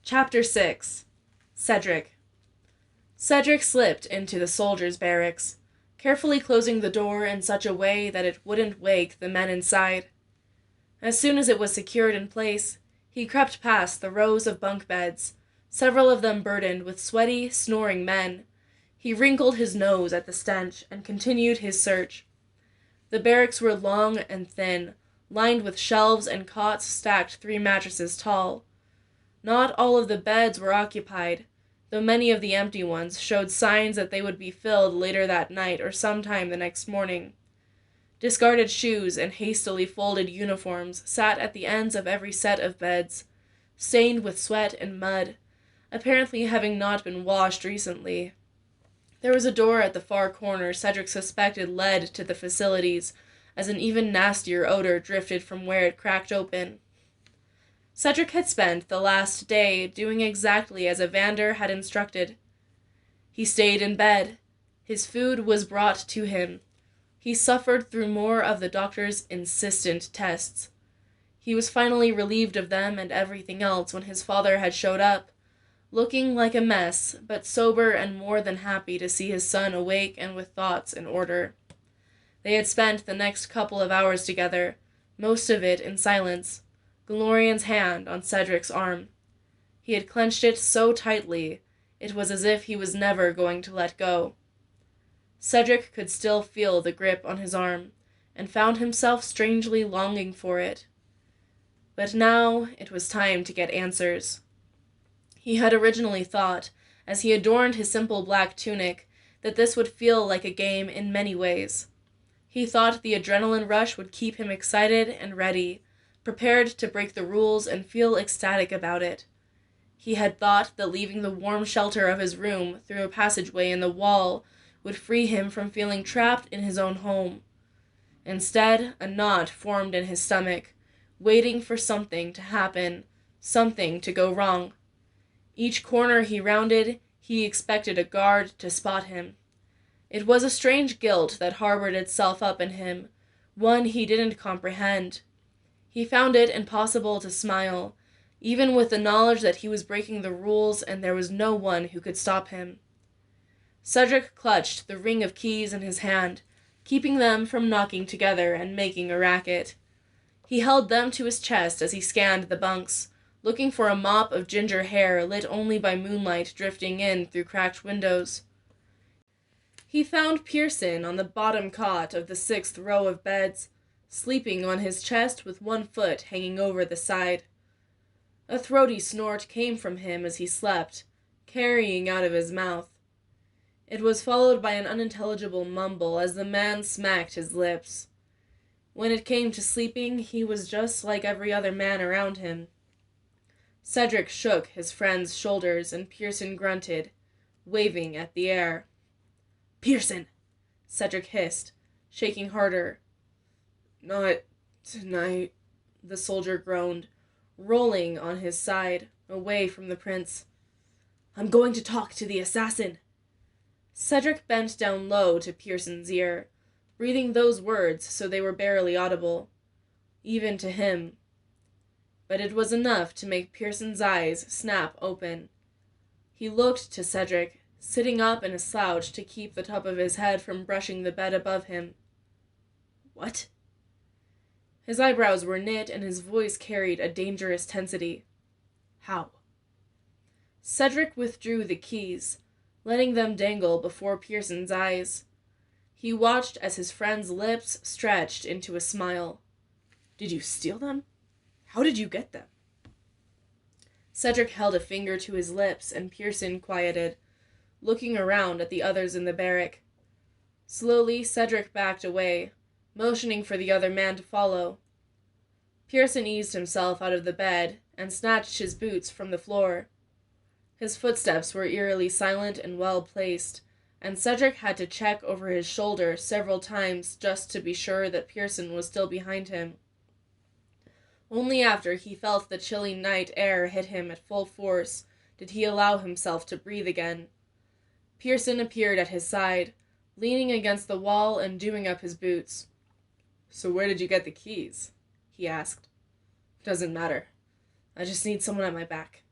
Chapter 6. Cedric. Cedric slipped into the soldiers' barracks, carefully closing the door in such a way that it wouldn't wake the men inside. As soon as it was secured in place, he crept past the rows of bunk beds, several of them burdened with sweaty, snoring men. He wrinkled his nose at the stench and continued his search. The barracks were long and thin, lined with shelves and cots stacked 3 mattresses tall. Not all of the beds were occupied, though many of the empty ones showed signs that they would be filled later that night or sometime the next morning. Discarded shoes and hastily folded uniforms sat at the ends of every set of beds, stained with sweat and mud, apparently having not been washed recently. There was a door at the far corner Cedric suspected led to the facilities, as an even nastier odor drifted from where it cracked open. Cedric had spent the last day doing exactly as Evander had instructed. He stayed in bed. His food was brought to him. He suffered through more of the doctor's insistent tests. He was finally relieved of them and everything else when his father had showed up, looking like a mess, but sober and more than happy to see his son awake and with thoughts in order. They had spent the next couple of hours together, most of it in silence, Glorian's hand on Cedric's arm. He had clenched it so tightly, it was as if he was never going to let go. Cedric could still feel the grip on his arm, and found himself strangely longing for it. But now it was time to get answers. He had originally thought, as he adorned his simple black tunic, that this would feel like a game in many ways. He thought the adrenaline rush would keep him excited and ready, prepared to break the rules and feel ecstatic about it. He had thought that leaving the warm shelter of his room through a passageway in the wall would free him from feeling trapped in his own home. Instead, a knot formed in his stomach, waiting for something to happen, something to go wrong. Each corner he rounded, he expected a guard to spot him. It was a strange guilt that harbored itself up in him, one he didn't comprehend. He found it impossible to smile, even with the knowledge that he was breaking the rules and there was no one who could stop him. Cedric clutched the ring of keys in his hand, keeping them from knocking together and making a racket. He held them to his chest as he scanned the bunks, looking for a mop of ginger hair lit only by moonlight drifting in through cracked windows. He found Pierson on the bottom cot of the 6th row of beds, sleeping on his chest with one foot hanging over the side. A throaty snort came from him as he slept, carrying out of his mouth. It was followed by an unintelligible mumble as the man smacked his lips. When it came to sleeping, he was just like every other man around him. Cedric shook his friend's shoulders and Pierson grunted, waving at the air. "Pierson!" Cedric hissed, shaking harder. "Not tonight," the soldier groaned, rolling on his side, away from the prince. "I'm going to talk to the assassin." Cedric bent down low to Pierson's ear, breathing those words so they were barely audible, even to him. But it was enough to make Pierson's eyes snap open. He looked to Cedric, sitting up in a slouch to keep the top of his head from brushing the bed above him. "What?" His eyebrows were knit and his voice carried a dangerous tensity. "How?" Cedric withdrew the keys, letting them dangle before Pierson's eyes. He watched as his friend's lips stretched into a smile. "Did you steal them? How did you get them?" Cedric held a finger to his lips and Pierson quieted, looking around at the others in the barrack. Slowly, Cedric backed away, motioning for the other man to follow. Pierson eased himself out of the bed and snatched his boots from the floor. His footsteps were eerily silent and well-placed, and Cedric had to check over his shoulder several times just to be sure that Pierson was still behind him. Only after he felt the chilly night air hit him at full force did he allow himself to breathe again. Pierson appeared at his side, leaning against the wall and doing up his boots. "So where did you get the keys?" he asked. "Doesn't matter. I just need someone at my back."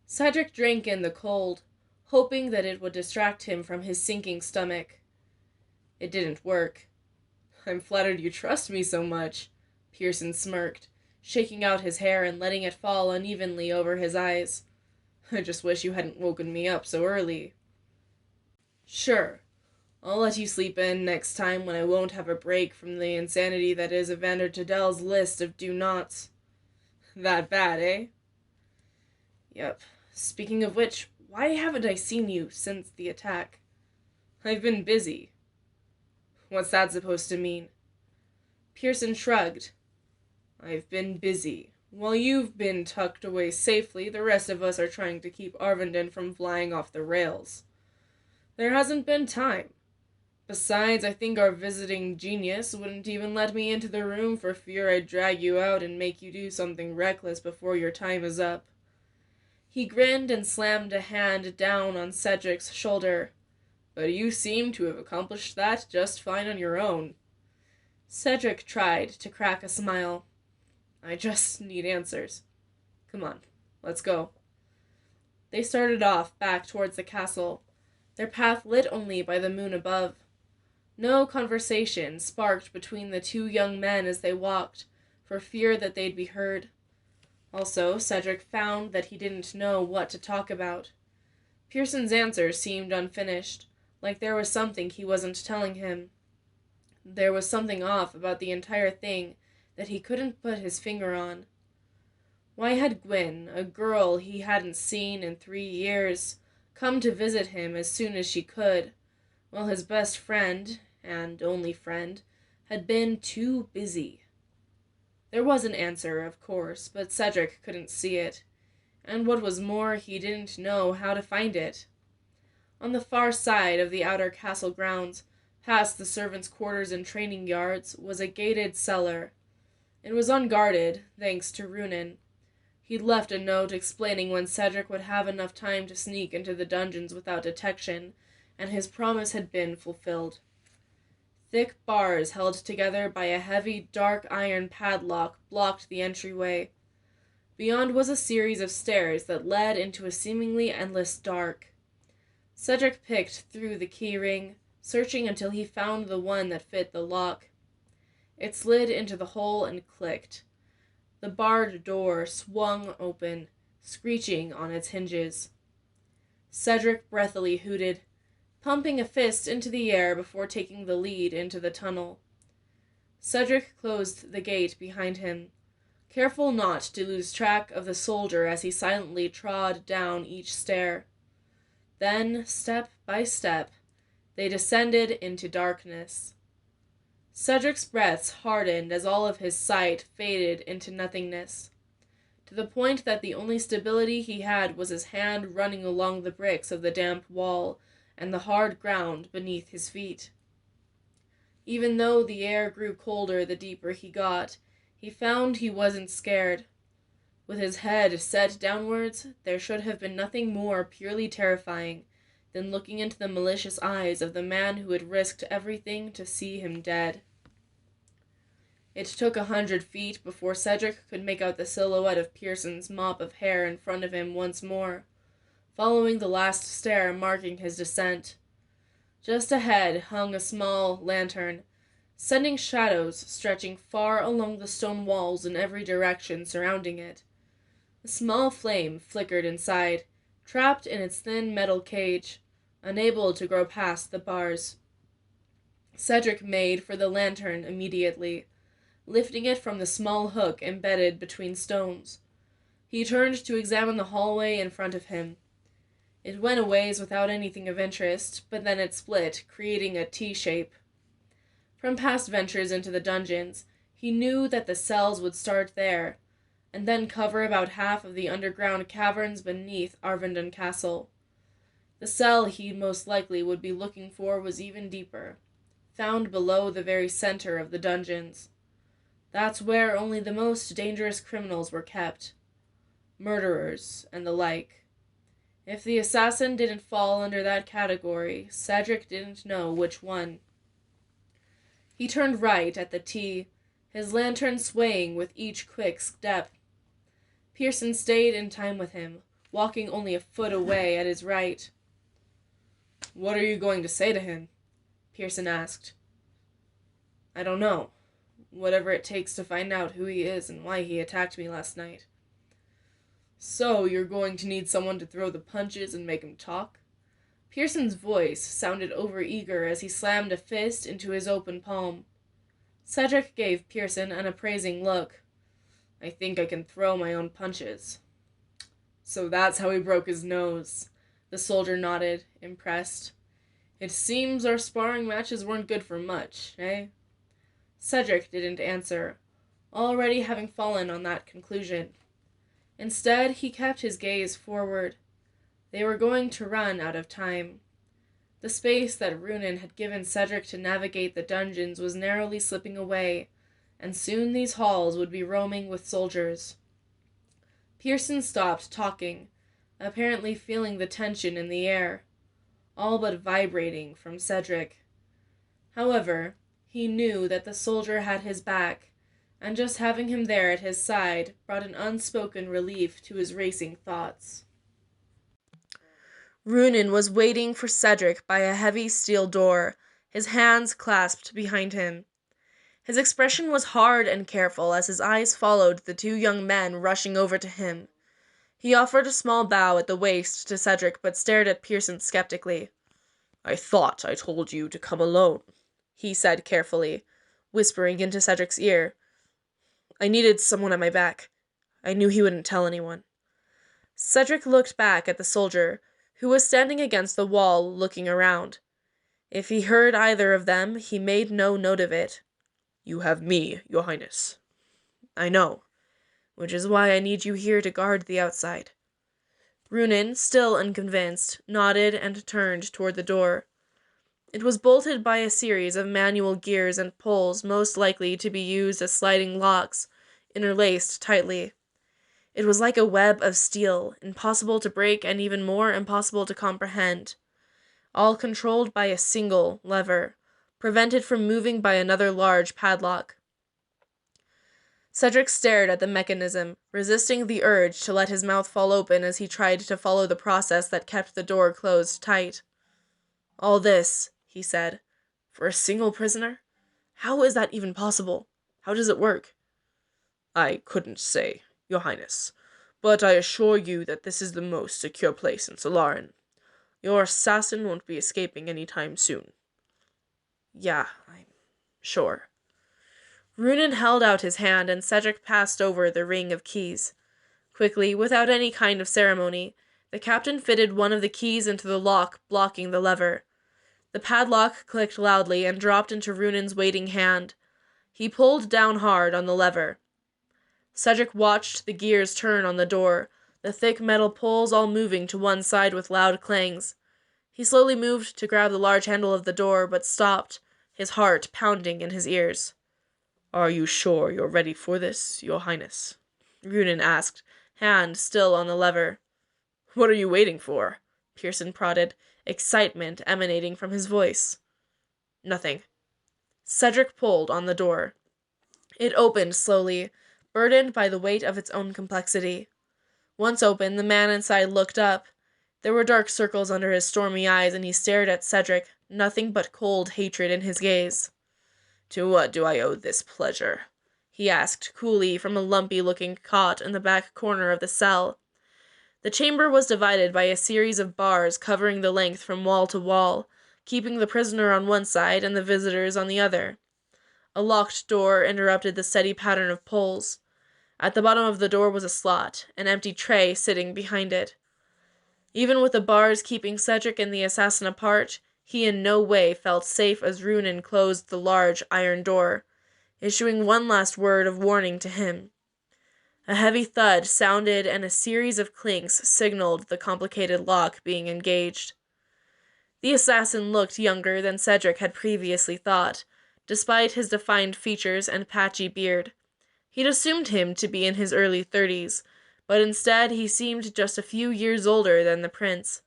Cedric drank in the cold, hoping that it would distract him from his sinking stomach. It didn't work. "I'm flattered you trust me so much," Pierson smirked, shaking out his hair and letting it fall unevenly over his eyes. "I just wish you hadn't woken me up so early." "Sure. I'll let you sleep in next time when I won't have a break from the insanity that is Evander Tadell's list of do-nots." "That bad, eh?" "Yep. Speaking of which, why haven't I seen you since the attack?" "I've been busy." "What's that supposed to mean?" Pierson shrugged. "I've been busy. While you've been tucked away safely, the rest of us are trying to keep Arvindon from flying off the rails. There hasn't been time. Besides, I think our visiting genius wouldn't even let me into the room for fear I'd drag you out and make you do something reckless before your time is up." He grinned and slammed a hand down on Cedric's shoulder. "But you seem to have accomplished that just fine on your own." Cedric tried to crack a smile. "I just need answers. Come on, let's go." They started off back towards the castle, their path lit only by the moon above. No conversation sparked between the two young men as they walked, for fear that they'd be heard. Also, Cedric found that he didn't know what to talk about. Pierson's answer seemed unfinished, like there was something he wasn't telling him. There was something off about the entire thing that he couldn't put his finger on. Why had Gwyn, a girl he hadn't seen in 3 years, come to visit him as soon as she could, while his best friend, and only friend, had been too busy? There was an answer, of course, but Cedric couldn't see it, and what was more, he didn't know how to find it. On the far side of the outer castle grounds, past the servants' quarters and training yards, was a gated cellar. It was unguarded, thanks to Runin. He'd left a note explaining when Cedric would have enough time to sneak into the dungeons without detection, and his promise had been fulfilled. Thick bars held together by a heavy, dark iron padlock blocked the entryway. Beyond was a series of stairs that led into a seemingly endless dark. Cedric picked through the key ring, searching until he found the one that fit the lock. It slid into the hole and clicked. The barred door swung open, screeching on its hinges. Cedric breathily hooted, pumping a fist into the air before taking the lead into the tunnel. Cedric closed the gate behind him, careful not to lose track of the soldier as he silently trod down each stair. Then, step by step, they descended into darkness. Cedric's breaths hardened as all of his sight faded into nothingness, to the point that the only stability he had was his hand running along the bricks of the damp wall and the hard ground beneath his feet. Even though the air grew colder the deeper he got, he found he wasn't scared. With his head set downwards, there should have been nothing more purely terrifying than looking into the malicious eyes of the man who had risked everything to see him dead. It took 100 feet before Cedric could make out the silhouette of Pierson's mop of hair in front of him once more, following the last stair marking his descent. Just ahead hung a small lantern, sending shadows stretching far along the stone walls in every direction surrounding it. A small flame flickered inside, trapped in its thin metal cage, unable to grow past the bars. Cedric made for the lantern immediately, lifting it from the small hook embedded between stones. He turned to examine the hallway in front of him. It went a ways without anything of interest, but then it split, creating a T-shape. From past ventures into the dungeons, he knew that the cells would start there, and then cover about half of the underground caverns beneath Arvindon Castle. The cell he most likely would be looking for was even deeper, found below the very center of the dungeons. That's where only the most dangerous criminals were kept. Murderers and the like. If the assassin didn't fall under that category, Cedric didn't know which one. He turned right at the T, his lantern swaying with each quick step. Pierson stayed in time with him, walking only a foot away at his right. "What are you going to say to him?" Pierson asked. "I don't know. Whatever it takes to find out who he is and why he attacked me last night." "So you're going to need someone to throw the punches and make him talk?" Pierson's voice sounded overeager as he slammed a fist into his open palm. Cedric gave Pierson an appraising look. "I think I can throw my own punches." "So that's how he broke his nose." The soldier nodded, impressed. "It seems our sparring matches weren't good for much, eh?" Cedric didn't answer, already having fallen on that conclusion. Instead, he kept his gaze forward. They were going to run out of time. The space that Runin had given Cedric to navigate the dungeons was narrowly slipping away, and soon these halls would be roaming with soldiers. Pierson stopped talking, apparently feeling the tension in the air, all but vibrating from Cedric. However, he knew that the soldier had his back, and just having him there at his side brought an unspoken relief to his racing thoughts. Runin was waiting for Cedric by a heavy steel door, his hands clasped behind him. His expression was hard and careful as his eyes followed the two young men rushing over to him. He offered a small bow at the waist to Cedric, but stared at Pierson skeptically. "I thought I told you to come alone," he said carefully, whispering into Cedric's ear. "I needed someone at my back. I knew he wouldn't tell anyone." Cedric looked back at the soldier, who was standing against the wall looking around. If he heard either of them, he made no note of it. "You have me, your highness." "I know, which is why I need you here to guard the outside." Runin, still unconvinced, nodded and turned toward the door. It was bolted by a series of manual gears and pulls most likely to be used as sliding locks, interlaced tightly. It was like a web of steel, impossible to break and even more impossible to comprehend, all controlled by a single lever, prevented from moving by another large padlock. Cedric stared at the mechanism, resisting the urge to let his mouth fall open as he tried to follow the process that kept the door closed tight. "All this," he said, "for a single prisoner? How is that even possible? How does it work?" "I couldn't say, your highness, but I assure you that this is the most secure place in Selarin. Your assassin won't be escaping any time soon." "Yeah, I'm sure." Runin held out his hand, and Cedric passed over the ring of keys. Quickly, without any kind of ceremony, the captain fitted one of the keys into the lock, blocking the lever. The padlock clicked loudly and dropped into Runin's waiting hand. He pulled down hard on the lever. Cedric watched the gears turn on the door, the thick metal pulls all moving to one side with loud clangs. He slowly moved to grab the large handle of the door, but stopped, his heart pounding in his ears. "Are you sure you're ready for this, your highness?" Runin asked, hand still on the lever. "What are you waiting for?" Pierson prodded, excitement emanating from his voice. "Nothing." Cedric pulled on the door. It opened slowly, burdened by the weight of its own complexity. Once open, the man inside looked up. There were dark circles under his stormy eyes, and he stared at Cedric, nothing but cold hatred in his gaze. "To what do I owe this pleasure?" he asked coolly from a lumpy-looking cot in the back corner of the cell. The chamber was divided by a series of bars covering the length from wall to wall, keeping the prisoner on one side and the visitors on the other. A locked door interrupted the steady pattern of pulls. At the bottom of the door was a slot, an empty tray sitting behind it. Even with the bars keeping Cedric and the assassin apart, he in no way felt safe as Runin closed the large iron door, issuing one last word of warning to him. A heavy thud sounded and a series of clinks signaled the complicated lock being engaged. The assassin looked younger than Cedric had previously thought, despite his defined features and patchy beard. He'd assumed him to be in his early 30s, but instead he seemed just a few years older than the prince.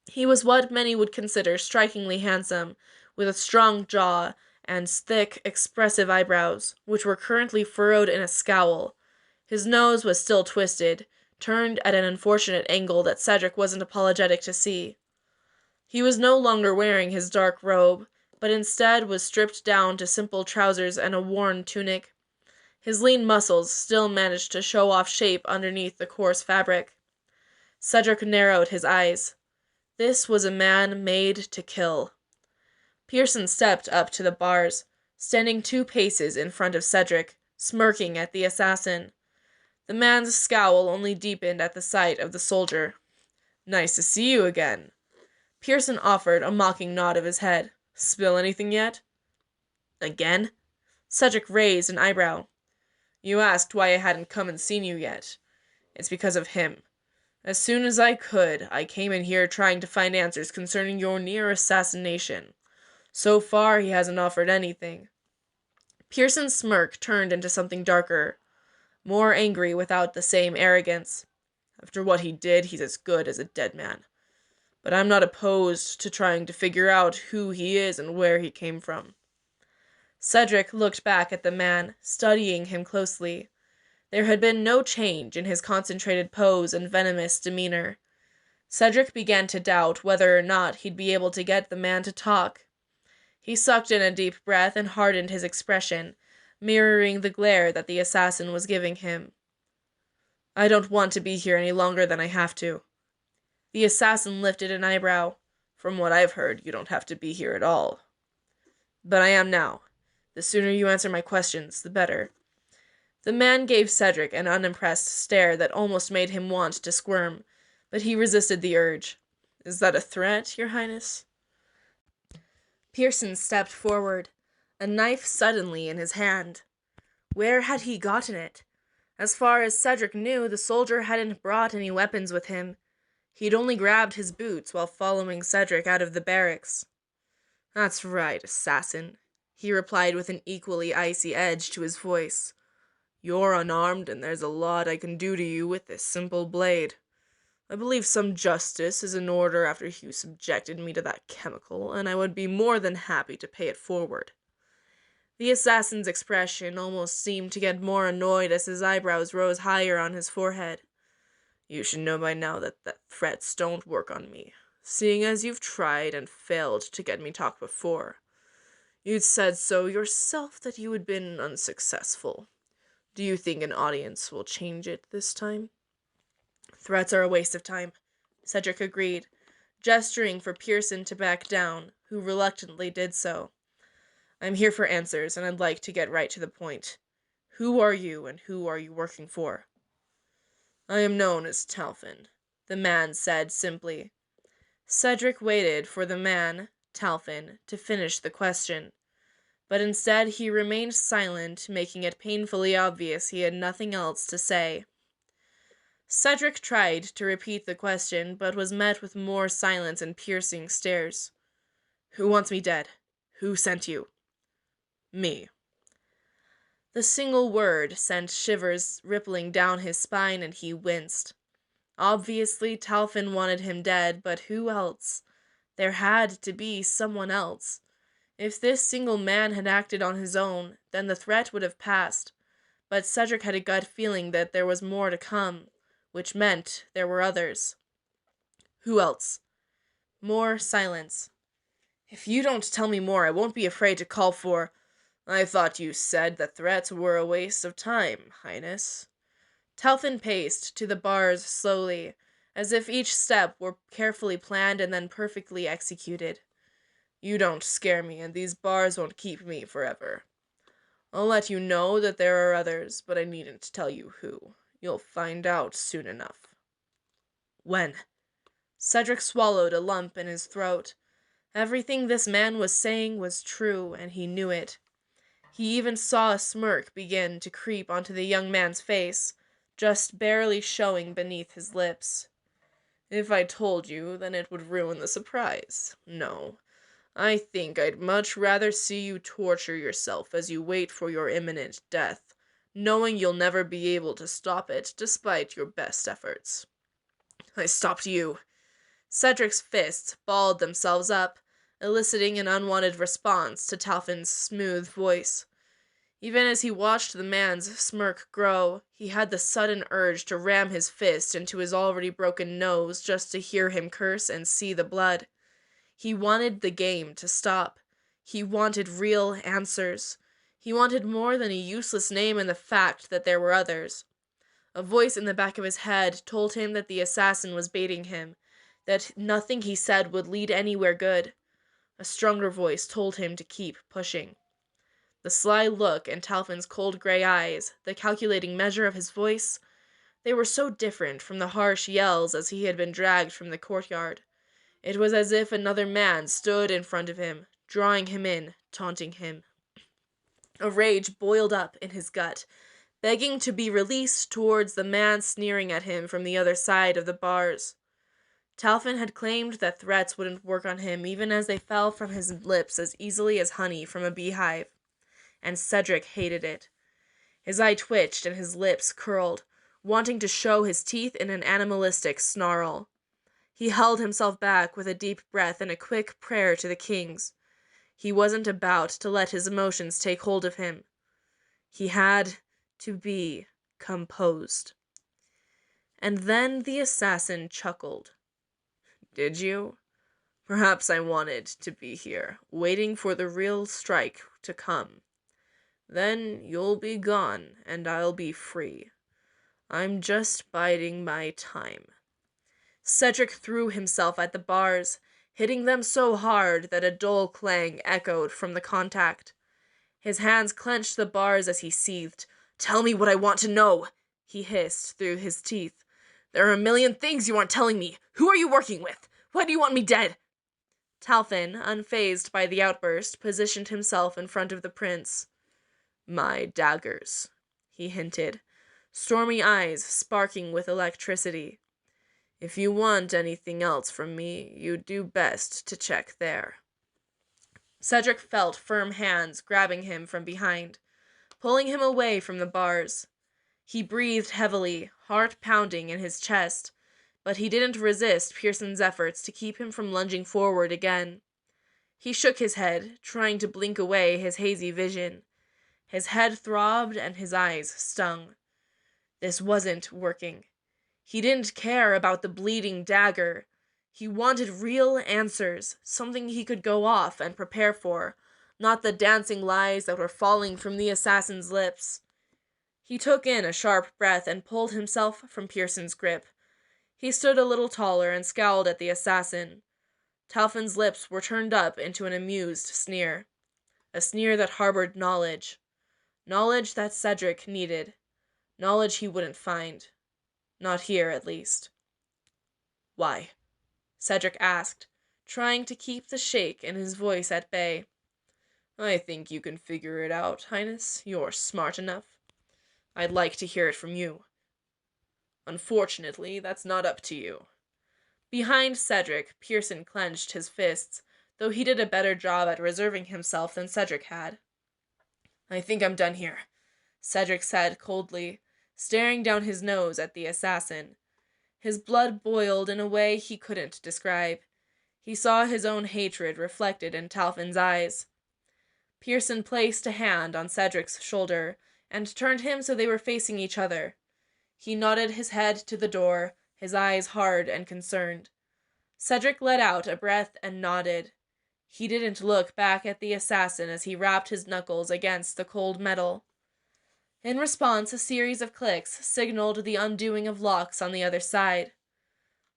He was what many would consider strikingly handsome, with a strong jaw and thick, expressive eyebrows, which were currently furrowed in a scowl. His nose was still twisted, turned at an unfortunate angle that Cedric wasn't apologetic to see. He was no longer wearing his dark robe, but instead was stripped down to simple trousers and a worn tunic. His lean muscles still managed to show off shape underneath the coarse fabric. Cedric narrowed his eyes. This was a man made to kill. Pierson stepped up to the bars, standing 2 paces in front of Cedric, smirking at the assassin. The man's scowl only deepened at the sight of the soldier. "Nice to see you again." Pierson offered a mocking nod of his head. "Spill anything yet?" "Again?" Cedric raised an eyebrow. "You asked why I hadn't come and seen you yet. It's because of him. As soon as I could, I came in here trying to find answers concerning your near assassination. So far, he hasn't offered anything." Pierson's smirk turned into something darker, more angry without the same arrogance. "After what he did, he's as good as a dead man. But I'm not opposed to trying to figure out who he is and where he came from." Cedric looked back at the man, studying him closely. There had been no change in his concentrated pose and venomous demeanor. Cedric began to doubt whether or not he'd be able to get the man to talk. He sucked in a deep breath and hardened his expression, mirroring the glare that the assassin was giving him. "I don't want to be here any longer than I have to." The assassin lifted an eyebrow. "From what I've heard, you don't have to be here at all." "But I am now. The sooner you answer my questions, the better." The man gave Cedric an unimpressed stare that almost made him want to squirm, but he resisted the urge. "Is that a threat, Your Highness?" Pierson stepped forward, a knife suddenly in his hand. Where had he gotten it? As far as Cedric knew, the soldier hadn't brought any weapons with him. He'd only grabbed his boots while following Cedric out of the barracks. "That's right, assassin," he replied with an equally icy edge to his voice. "You're unarmed, and there's a lot I can do to you with this simple blade. I believe some justice is in order after you subjected me to that chemical, and I would be more than happy to pay it forward." The assassin's expression almost seemed to get more annoyed as his eyebrows rose higher on his forehead. "You should know by now that threats don't work on me, seeing as you've tried and failed to get me talk before. You'd said so yourself that you had been unsuccessful. Do you think an audience will change it this time?" "Threats are a waste of time," Cedric agreed, gesturing for Pierson to back down, who reluctantly did so. "I'm here for answers, and I'd like to get right to the point. Who are you, and who are you working for?" "I am known as Talfin," the man said simply. Cedric waited for the man, Talfin, to finish the question, but instead he remained silent, making it painfully obvious he had nothing else to say. Cedric tried to repeat the question, but was met with more silence and piercing stares. "Who wants me dead? Who sent you?" "Me." The single word sent shivers rippling down his spine, and he winced. Obviously, Talfin wanted him dead, but who else? There had to be someone else. If this single man had acted on his own, then the threat would have passed, but Cedric had a gut feeling that there was more to come, which meant there were others. "Who else?" More silence. "If you don't tell me more, I won't be afraid to call for—" "I thought you said that threats were a waste of time, Highness." Talfin paced to the bars slowly, as if each step were carefully planned and then perfectly executed. "You don't scare me, and these bars won't keep me forever. I'll let you know that there are others, but I needn't tell you who. You'll find out soon enough." "When?" Cedric swallowed a lump in his throat. Everything this man was saying was true, and he knew it. He even saw a smirk begin to creep onto the young man's face, just barely showing beneath his lips. "If I told you, then it would ruin the surprise. No, I think I'd much rather see you torture yourself as you wait for your imminent death, knowing you'll never be able to stop it despite your best efforts." "I stopped you." Cedric's fists balled themselves up, eliciting an unwanted response to Talfin's smooth voice. Even as he watched the man's smirk grow, he had the sudden urge to ram his fist into his already broken nose just to hear him curse and see the blood. He wanted the game to stop. He wanted real answers. He wanted more than a useless name and the fact that there were others. A voice in the back of his head told him that the assassin was baiting him, that nothing he said would lead anywhere good. A stronger voice told him to keep pushing. The sly look in Talfin's cold gray eyes, the calculating measure of his voice, they were so different from the harsh yells as he had been dragged from the courtyard. It was as if another man stood in front of him, drawing him in, taunting him. A rage boiled up in his gut, begging to be released towards the man sneering at him from the other side of the bars. Talfin had claimed that threats wouldn't work on him even as they fell from his lips as easily as honey from a beehive. And Cedric hated it. His eye twitched and his lips curled, wanting to show his teeth in an animalistic snarl. He held himself back with a deep breath and a quick prayer to the kings. He wasn't about to let his emotions take hold of him. He had to be composed. And then the assassin chuckled. Did you? Perhaps I wanted to be here, waiting for the real strike to come. Then you'll be gone, and I'll be free. I'm just biding my time. Cedric threw himself at the bars, hitting them so hard that a dull clang echoed from the contact. His hands clenched the bars as he seethed. Tell me what I want to know, he hissed through his teeth. There are a million things you aren't telling me. Who are you working with? Why do you want me dead? Talfin, unfazed by the outburst, positioned himself in front of the prince. My daggers, he hinted, stormy eyes sparking with electricity. If you want anything else from me, you'd do best to check there. Cedric felt firm hands grabbing him from behind, pulling him away from the bars. He breathed heavily, heart pounding in his chest, but he didn't resist Pierson's efforts to keep him from lunging forward again. He shook his head, trying to blink away his hazy vision. His head throbbed and his eyes stung. This wasn't working. He didn't care about the bleeding dagger. He wanted real answers, something he could go off and prepare for, not the dancing lies that were falling from the assassin's lips. He took in a sharp breath and pulled himself from Pierson's grip. He stood a little taller and scowled at the assassin. Talfin's lips were turned up into an amused sneer, a sneer that harbored knowledge. Knowledge that Cedric needed. Knowledge he wouldn't find. Not here, at least. Why? Cedric asked, trying to keep the shake in his voice at bay. I think you can figure it out, Highness. You're smart enough. I'd like to hear it from you. Unfortunately, that's not up to you. Behind Cedric, Pierson clenched his fists, though he did a better job at reserving himself than Cedric had. I think I'm done here, Cedric said coldly, staring down his nose at the assassin. His blood boiled in a way he couldn't describe. He saw his own hatred reflected in Talfin's eyes. Pierson placed a hand on Cedric's shoulder and turned him so they were facing each other. He nodded his head to the door, his eyes hard and concerned. Cedric let out a breath and nodded. He didn't look back at the assassin as he rapped his knuckles against the cold metal. In response, a series of clicks signaled the undoing of locks on the other side.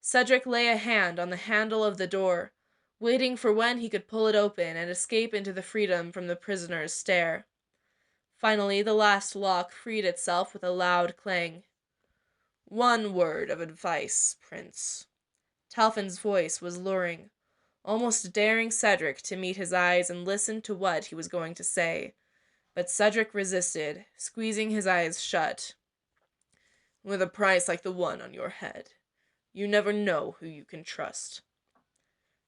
Cedric lay a hand on the handle of the door, waiting for when he could pull it open and escape into the freedom from the prisoner's stare. Finally, the last lock freed itself with a loud clang. One word of advice, Prince. Talfin's voice was luring, almost daring Cedric to meet his eyes and listen to what he was going to say. But Cedric resisted, squeezing his eyes shut. With a price like the one on your head, you never know who you can trust.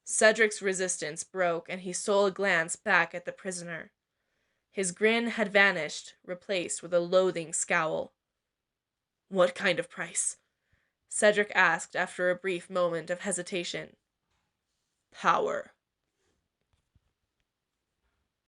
Cedric's resistance broke, and he stole a glance back at the prisoner. His grin had vanished, replaced with a loathing scowl. What kind of price? Cedric asked after a brief moment of hesitation. Power.